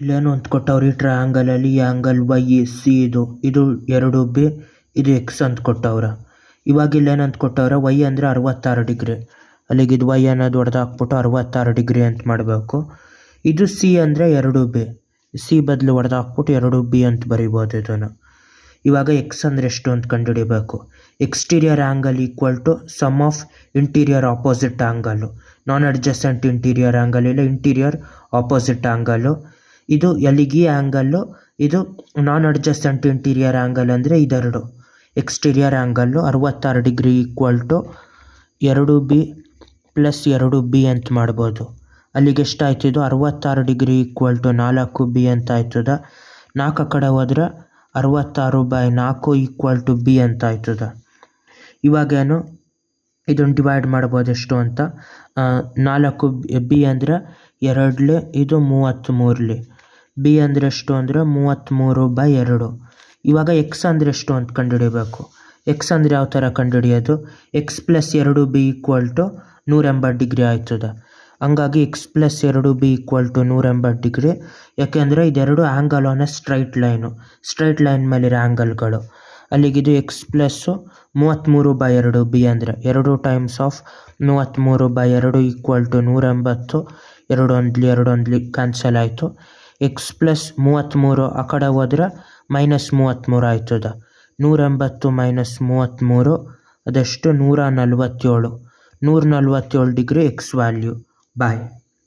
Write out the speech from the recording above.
ಇಲ್ಲೇನು ಅಂತ ಕೊಟ್ಟವ್ರಿ ಟ್ರಯಾಂಗಲಲ್ಲಿ ಈ ಆ್ಯಂಗಲ್ ವೈ ಸಿ ಇದು 2B ಇದು ಎಕ್ಸ್ ಅಂತ ಕೊಟ್ಟವ್ರ. ಇವಾಗ ಇಲ್ಲೇನಂತ ಕೊಟ್ಟವ್ರ ವೈ ಅಂದರೆ 66 ಡಿಗ್ರಿ. ಅಲ್ಲಿಗೆ ಇದು ವೈ ಅನ್ನೋದು ಹೊಡೆದಾಕ್ಬಿಟ್ಟು 66 ಡಿಗ್ರಿ ಅಂತ ಮಾಡಬೇಕು. ಇದು ಸಿ ಅಂದರೆ 2B. ಸಿ ಬದಲು ಹೊಡೆದಾಕ್ಬಿಟ್ಟು 2B ಅಂತ ಬರಿಬೋದು ಇದನ್ನು. ಇವಾಗ ಎಕ್ಸ್ ಅಂದರೆ ಎಷ್ಟು ಅಂತ ಕಂಡುಹಿಡಿಬೇಕು. Exterior angle equal to sum of interior opposite angle. Non adjacent interior angle ಇಲ್ಲ, ಇಂಟೀರಿಯರ್ ಆಪೋಸಿಟ್ ಆ್ಯಂಗಲು. ಇದು ಎಲ್ಲಿಗೆ ಈ ಆ್ಯಂಗಲ್ಲು, ಇದು ನಾನ್ ಅಡ್ಜಸೆಂಟ್ ಇಂಟೀರಿಯರ್ ಆ್ಯಂಗಲ್ ಅಂದರೆ ಇದೆರಡು. Exterior angle 66 degree equal to 2B plus 2B ಅಂತ ಮಾಡ್ಬೋದು. ಅಲ್ಲಿಗೆ ಎಷ್ಟಾಯ್ತಿದ್ದು 66 ಡಿಗ್ರಿ ಈಕ್ವಲ್ ಟು 4B ಅಂತ ಆಯ್ತದ. 4 ಕಡೆ ಹೋದ್ರೆ 66/4 ಈಕ್ವಲ್ ಟು B ಅಂತ ಆಯ್ತದ. ಇವಾಗೇನು ಇದನ್ನು ಡಿವೈಡ್ ಮಾಡ್ಬೋದು ಎಷ್ಟು ಅಂತ. 4B ಅಂದರೆ 2 ಇದು 33 B ಅಂದರೆ ಎಷ್ಟು ಅಂದರೆ 33/2. ಇವಾಗ ಎಕ್ಸ್ ಅಂದರೆ ಎಷ್ಟು ಅಂತ ಕಂಡುಹಿಡಿಬೇಕು. ಎಕ್ಸ್ ಅಂದರೆ ಯಾವ ಥರ ಕಂಡುಹಿಡಿಯೋದು, x plus 2B equal to 180 degree ಆಯ್ತದ. ಹಂಗಾಗಿ x plus 2B equal to 180 degree. ಯಾಕೆಂದರೆ ಇದೆರಡು angle on a straight line, straight line ಮೇಲಿರೋ ಆ್ಯಂಗಲ್ಗಳು. ಅಲ್ಲಿಗಿದು ಎಕ್ಸ್ ಪ್ಲಸ್ಸು 33/2B ಅಂದರೆ 2 times of 33/2 equal to 180. 2 cancel ಆಯಿತು. ಎಕ್ಸ್ ಪ್ಲಸ್ 33 ಆ ಕಡೆ ಹೋದ್ರೆ -33 ಆಯ್ತದ. 180 - 33 ಅದೆಷ್ಟು 147 ಡಿಗ್ರಿ ಎಕ್ಸ್ ವ್ಯಾಲ್ಯೂ. ಬಾಯ್.